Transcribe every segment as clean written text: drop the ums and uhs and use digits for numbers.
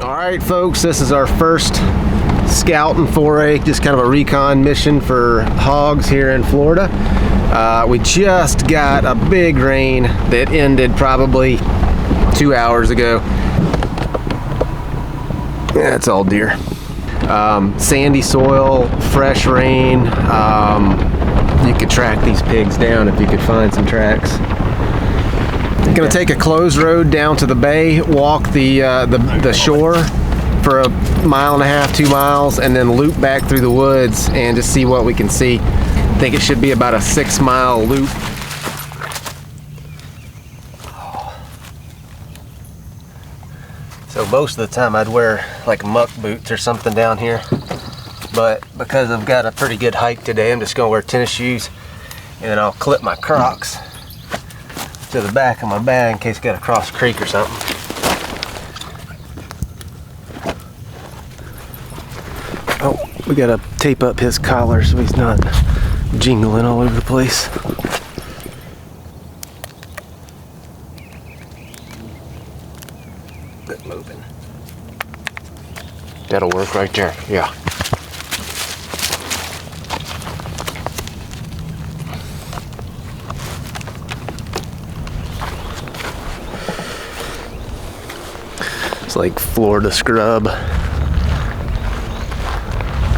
Alright folks, this is our first scouting foray, just kind of a recon mission for hogs here in Florida. We just got a big rain that ended probably 2 hours ago. Yeah, it's all deer. Sandy soil, fresh rain. You could track these pigs down if you could find some tracks. Gonna take a closed road down to the bay, walk the shore for a 1.5 miles, 2 miles, and then loop back through the woods and just see what we can see. I think it should be about a 6-mile loop. So most of the time I'd wear like muck boots or something down here, but because I've got a pretty good hike today, I'm just gonna wear tennis shoes, and then I'll clip my Crocs to the back of my bag in case I gotta cross a creek or something. Oh, we gotta tape up his collar so he's not jingling all over the place. Good moving. That'll work right there, yeah. It's like Florida scrub,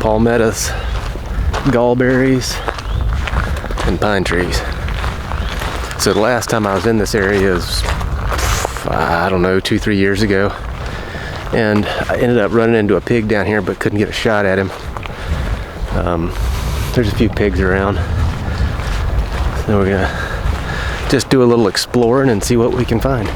palmettos, gallberries, and pine trees. So the last time I was in this area was, I don't know, 2-3 years ago, and I ended up running into a pig down here but couldn't get a shot at him. There's a few pigs around, so we're gonna just do a little exploring and see what we can find.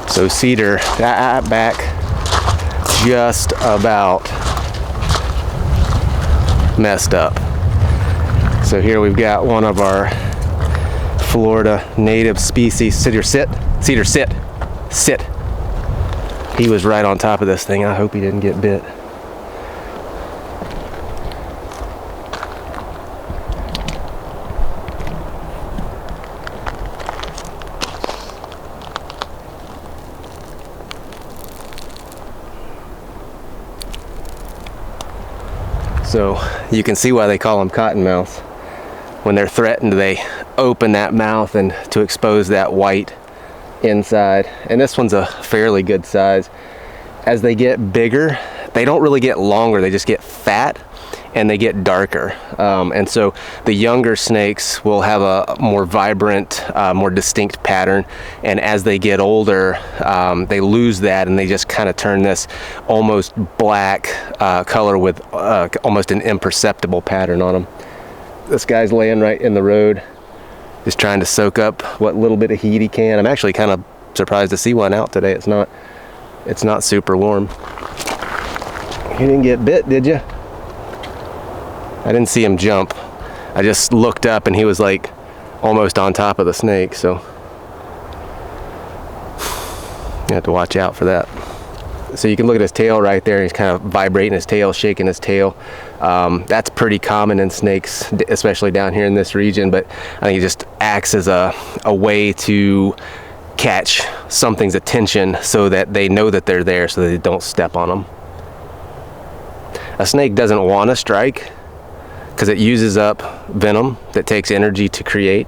So Cedar, that back just about messed up. So here we've got one of our Florida native species. Cedar, sit. Cedar, sit. Sit. He was right on top of this thing. I hope he didn't get bit. So you can see why they call them cottonmouths. When they're threatened, they open that mouth and to expose that white inside. And this one's a fairly good size. As they get bigger, they don't really get longer, they just get fat and they get darker. And so the younger snakes will have a more vibrant, more distinct pattern. And as they get older, they lose that and they just kind of turn this almost black color with almost an imperceptible pattern on them. This guy's laying right in the road, just trying to soak up what little bit of heat he can. I'm actually kind of surprised to see one out today. It's not super warm. You didn't get bit, did you? I didn't see him jump. I just looked up and he was like almost on top of the snake, so you have to watch out for that. So you can look at his tail right there. He's kind of vibrating his tail, shaking his tail. That's pretty common in snakes, especially down here in this region, but I think it just acts as a way to catch something's attention so that they know that they're there so that they don't step on them. A snake doesn't want to strike because it uses up venom that takes energy to create.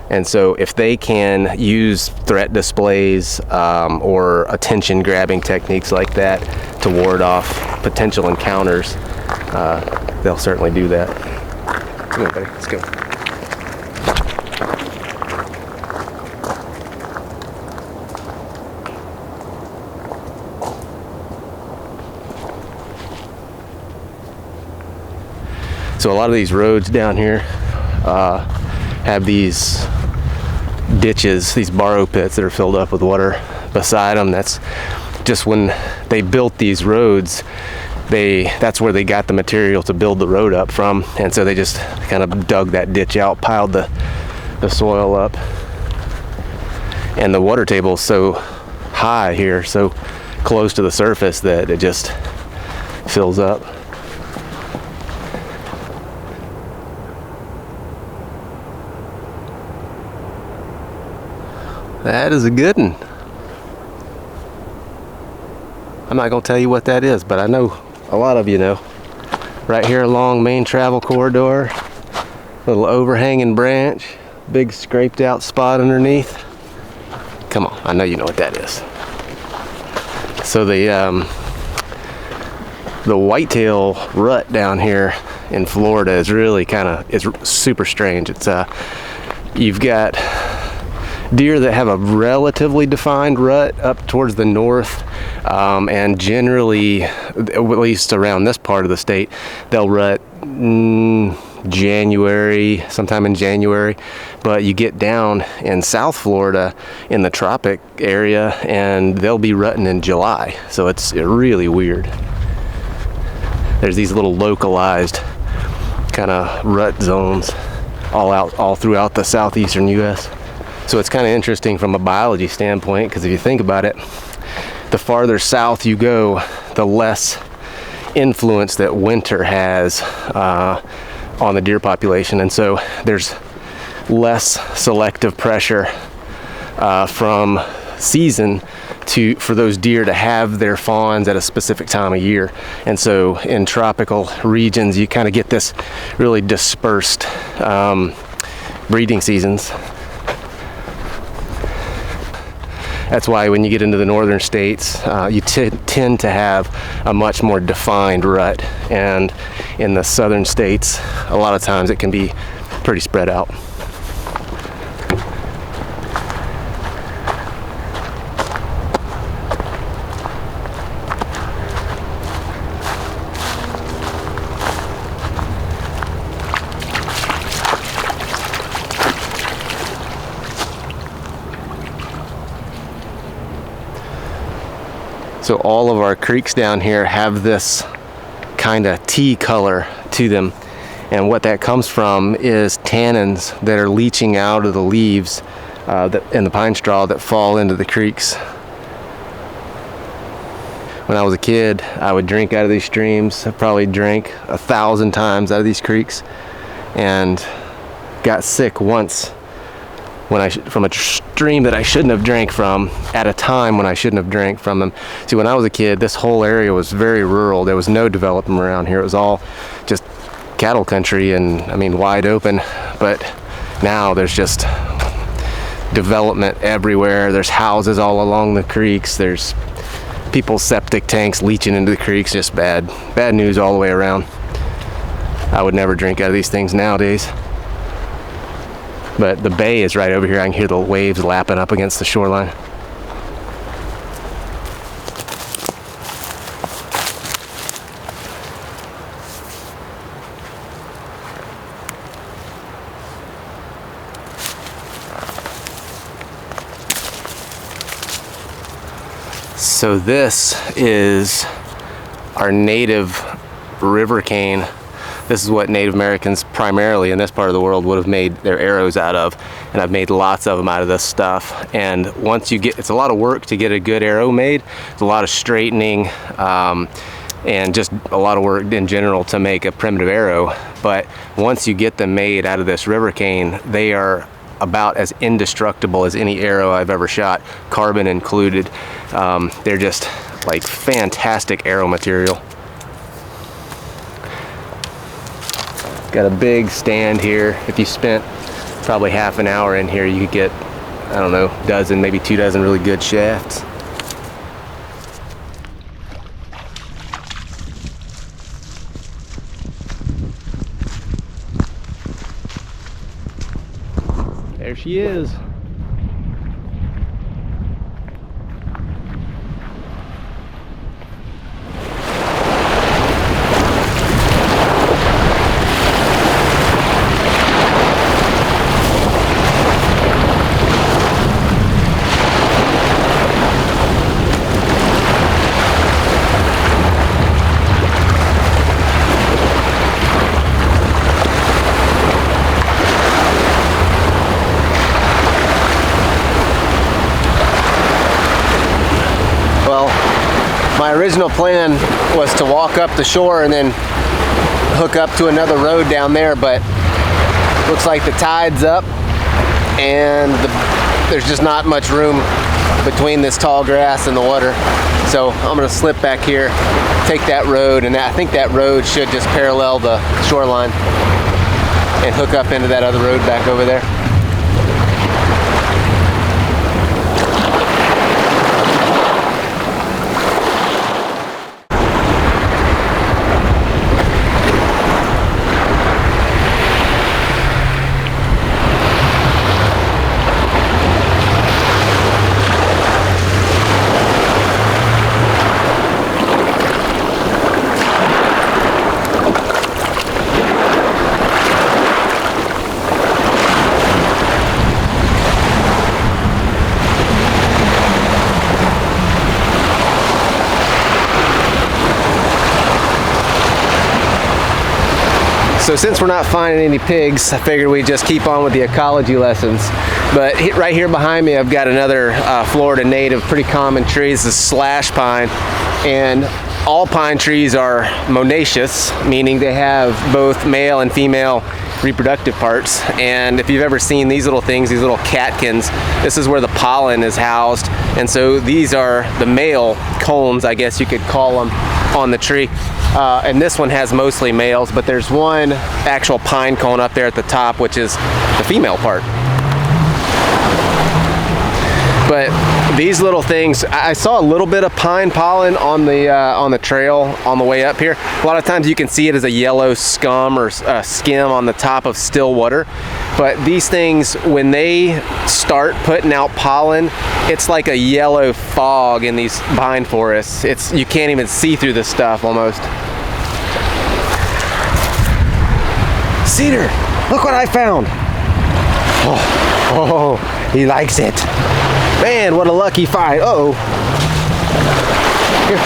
And so if they can use threat displays or attention grabbing techniques like that to ward off potential encounters, they'll certainly do that. Come on, buddy, let's go. So a lot of these roads down here have these ditches, these borrow pits that are filled up with water beside them. That's just when they built these roads, that's where they got the material to build the road up from, and so they just kind of dug that ditch out, piled the soil up, and the water table is so high here, so close to the surface, that it just fills up. That is a good one. I'm not going to tell you what that is, but I know a lot of you know. Right here along main travel corridor, little overhanging branch, big scraped out spot underneath. Come on, I know you know what that is. So the whitetail rut down here in Florida is really is super strange. It's you've got deer that have a relatively defined rut up towards the north, and generally, at least around this part of the state, they'll rut January, sometime in January. But you get down in South Florida in the tropic area and they'll be rutting in July. So it's really weird. There's these little localized kind of rut zones all throughout the southeastern US. So it's kind of interesting from a biology standpoint, because if you think about it, the farther south you go, the less influence that winter has on the deer population, and so there's less selective pressure from season for those deer to have their fawns at a specific time of year. And so in tropical regions, you kind of get this really dispersed breeding seasons. That's why when you get into the northern states, you tend to have a much more defined rut. And in the southern states, a lot of times it can be pretty spread out. So all of our creeks down here have this kind of tea color to them, and what that comes from is tannins that are leaching out of the leaves and the pine straw that fall into the creeks. When I was a kid, I would drink out of these streams. I probably drank 1,000 times out of these creeks, and got sick once from a stream that I shouldn't have drank from at a time when I shouldn't have drank from them. See, when I was a kid, this whole area was very rural. There was no development around here. It was all just cattle country and, I mean, wide open. But now there's just development everywhere. There's houses all along the creeks. There's people's septic tanks leaching into the creeks. Just bad news all the way around. I would never drink out of these things nowadays. But the bay is right over here. I can hear the waves lapping up against the shoreline. So this is our native river cane. This is what Native Americans primarily in this part of the world would have made their arrows out of, and I've made lots of them out of this stuff. And once you get, it's a lot of work to get a good arrow made. It's a lot of straightening and just a lot of work in general to make a primitive arrow. But once you get them made out of this river cane, they are about as indestructible as any arrow I've ever shot, carbon included. They're just like fantastic arrow material. Got a big stand here. If you spent probably half an hour in here, you could get, I don't know, dozen, maybe 2 dozen really good shafts. There she is. Well, my original plan was to walk up the shore and then hook up to another road down there, but looks like the tide's up and there's just not much room between this tall grass and the water. So I'm gonna slip back here, take that road, and I think that road should just parallel the shoreline and hook up into that other road back over there. So since we're not finding any pigs, I figured we'd just keep on with the ecology lessons. But right here behind me, I've got another Florida native, pretty common tree. This is slash pine. And all pine trees are monoecious, meaning they have both male and female reproductive parts. And if you've ever seen these little things, these little catkins, this is where the pollen is housed. And so these are the male cones, I guess you could call them, on the tree. And this one has mostly males, but there's one actual pine cone up there at the top, which is the female part. But these little things, I saw a little bit of pine pollen on the trail on the way up here. A lot of times you can see it as a yellow scum or skim on the top of still water. But these things, when they start putting out pollen, it's like a yellow fog in these pine forests. You can't even see through this stuff almost. Cedar, look what I found. Oh, he likes it. Man, what a lucky find. Uh-oh. Here.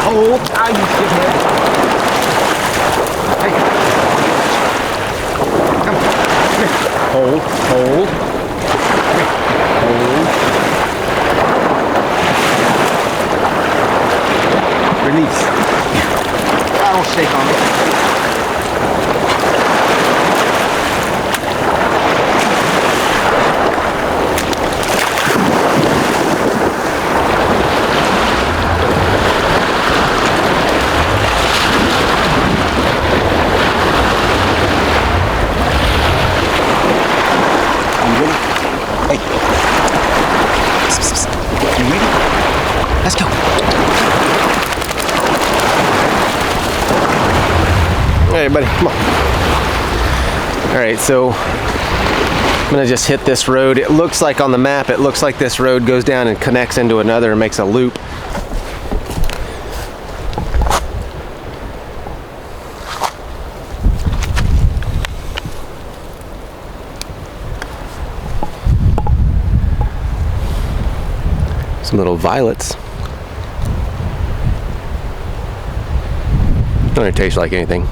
Hold. Ah, you shithead. Hey. Come. Come here. Hold. Hold. Come here. Hold. Release. I don't shake on it. Let's go. Hey, buddy, come on. All right, so I'm gonna just hit this road. It looks like on the map, it looks like this road goes down and connects into another and makes a loop. Some little violets. Don't taste like anything.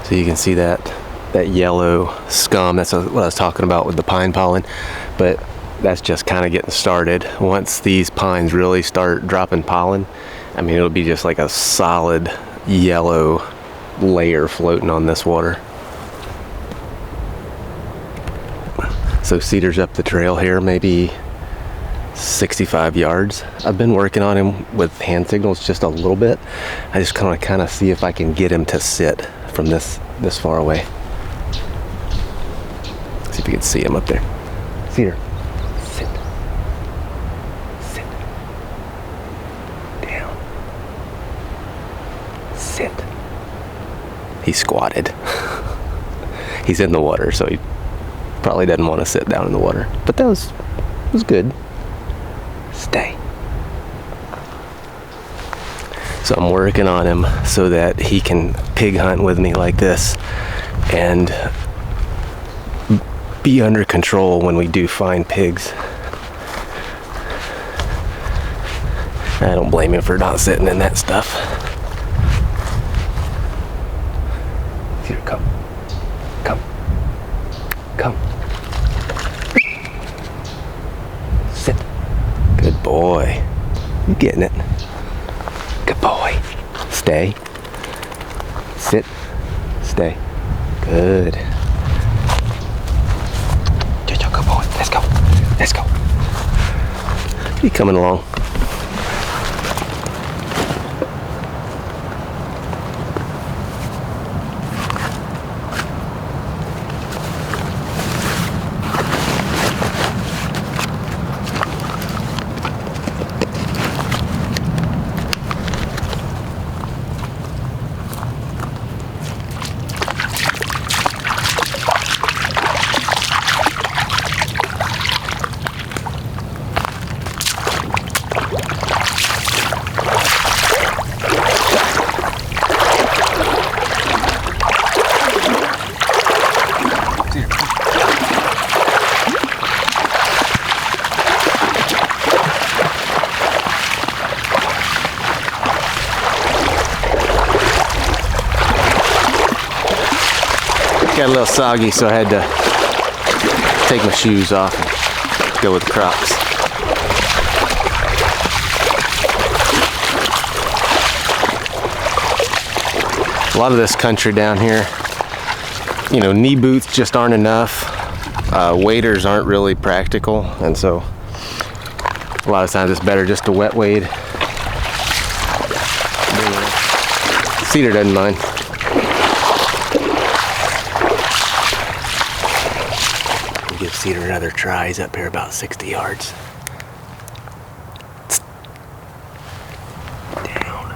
So you can see that yellow scum. That's what I was talking about with the pine pollen. But that's just kind of getting started. Once these pines really start dropping pollen, I mean, it'll be just like a solid yellow layer floating on this water. So Cedar's up the trail here, maybe 65 yards. I've been working on him with hand signals just a little bit. I just kind of see if I can get him to sit from this far away. See if you can see him up there. Cedar, sit. Sit. Down. Sit. He squatted. He's in the water, so he probably doesn't want to sit down in the water. But that was good. Stay. So I'm working on him so that he can pig hunt with me like this. and be under control when we do find pigs. I don't blame him for not sitting in that stuff. Here, come. Come. Come. Sit. Good boy. You getting it. Good boy. Stay. Sit. Stay. Good. Good boy. Let's go. Let's go. You coming along? Got a little soggy, so I had to take my shoes off and go with the Crocs. A lot of this country down here, you know, knee boots just aren't enough. Waders aren't really practical, and so a lot of times it's better just to wet wade. Cedar doesn't mind. Give Cedar another try. He's up here about 60 yards. Down.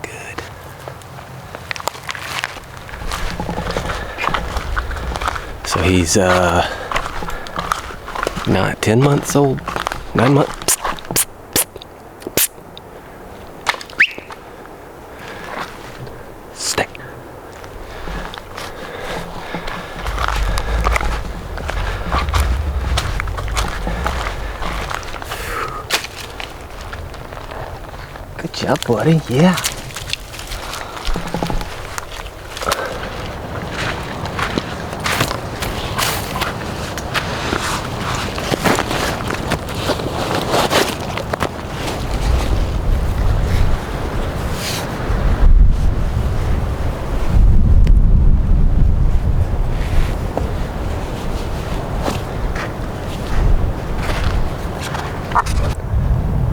Good. So he's not 10 months old, 9 months. Stay. Good job, buddy. Yeah.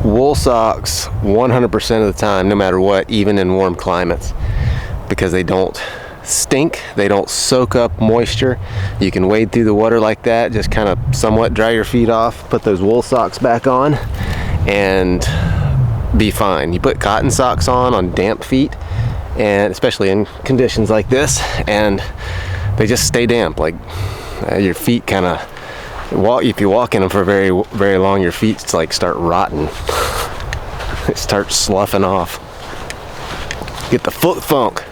Wool socks 100% of the time, no matter what, even in warm climates, because they don't stink, they don't soak up moisture. You can wade through the water like that, just kind of somewhat dry your feet off, put those wool socks back on, and be fine. You put cotton socks on damp feet, and especially in conditions like this, and they just stay damp. Like your feet kind of if you walk in them for very, very long, your feet like start rotting. They start sloughing off. Get the foot funk.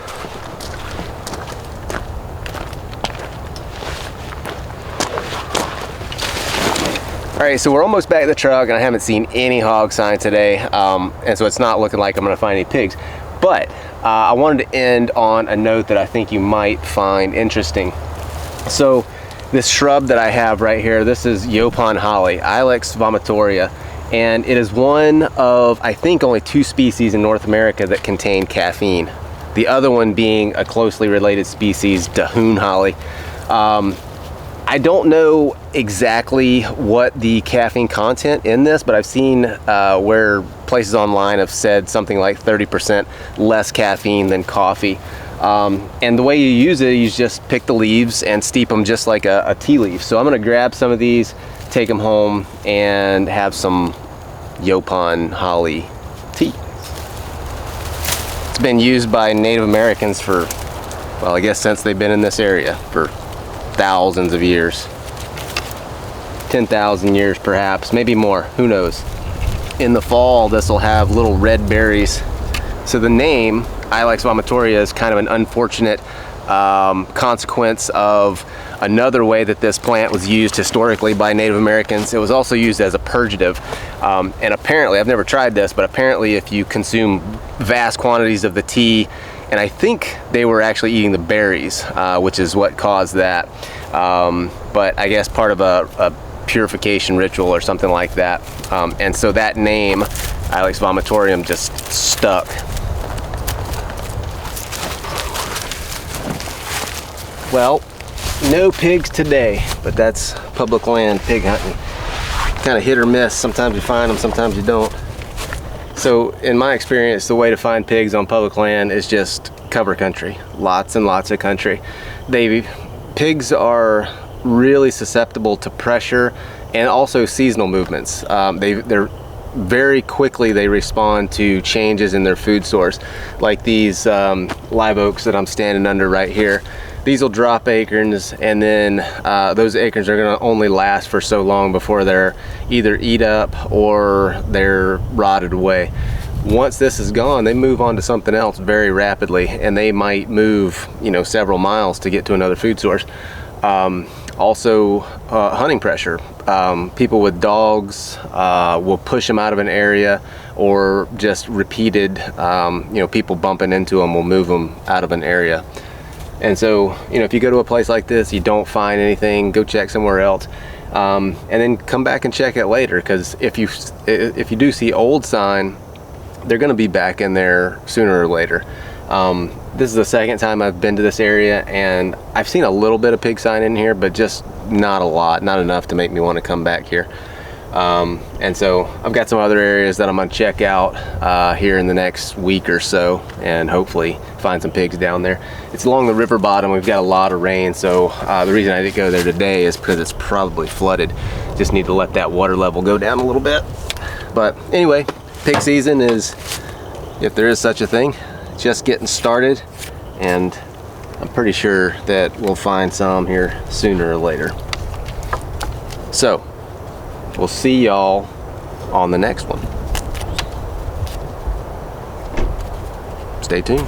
All right, so we're almost back at the truck, and I haven't seen any hog sign today, and so it's not looking like I'm gonna find any pigs. But I wanted to end on a note that I think you might find interesting. So this shrub that I have right here, this is Yaupon holly, Ilex vomitoria, and it is one of, I think, only 2 species in North America that contain caffeine. The other one being a closely related species, Dahoon holly. I don't know exactly what the caffeine content in this, but I've seen where places online have said something like 30% less caffeine than coffee. And the way you use it, you just pick the leaves and steep them just like a tea leaf. So I'm gonna grab some of these, take them home, and have some Yaupon holly tea. It's been used by Native Americans for, well, I guess since they've been in this area, for thousands of years. 10,000 years perhaps, maybe more, who knows. In the fall, this will have little red berries. So the name Ilex vomitoria is kind of an unfortunate consequence of another way that this plant was used historically by Native Americans. It was also used as a purgative, and apparently, I've never tried this, but apparently if you consume vast quantities of the tea, and I think they were actually eating the berries, which is what caused that, but I guess part of a purification ritual or something like that, and so that name, Ilex vomitorium, just stuck. Well, no pigs today, but that's public land pig hunting. Kind of hit or miss. Sometimes you find them, sometimes you don't. So in my experience, the way to find pigs on public land is just cover country. Lots and lots of country. Pigs are really susceptible to pressure and also seasonal movements. They're very quickly they respond to changes in their food source, like these live oaks that I'm standing under right here. These will drop acorns, and then those acorns are going to only last for so long before they're either eat up or they're rotted away. Once this is gone, they move on to something else very rapidly, and they might move, you know, several miles to get to another food source. Also, hunting pressure. People with dogs will push them out of an area, or just repeated, you know, people bumping into them will move them out of an area. And so, you know, if you go to a place like this, you don't find anything, go check somewhere else, and then come back and check it later. Because if you do see old sign, they're going to be back in there sooner or later. This is the second time I've been to this area, and I've seen a little bit of pig sign in here, but just not a lot, not enough to make me want to come back here. And so I've got some other areas that I'm going to check out here in the next week or so, and hopefully find some pigs down there. It's along the river bottom. We've got a lot of rain, so the reason I didn't go there today is because it's probably flooded. Just need to let that water level go down a little bit. But anyway, pig season is, if there is such a thing, just getting started, and I'm pretty sure that we'll find some here sooner or later. So we'll see y'all on the next one. Stay tuned.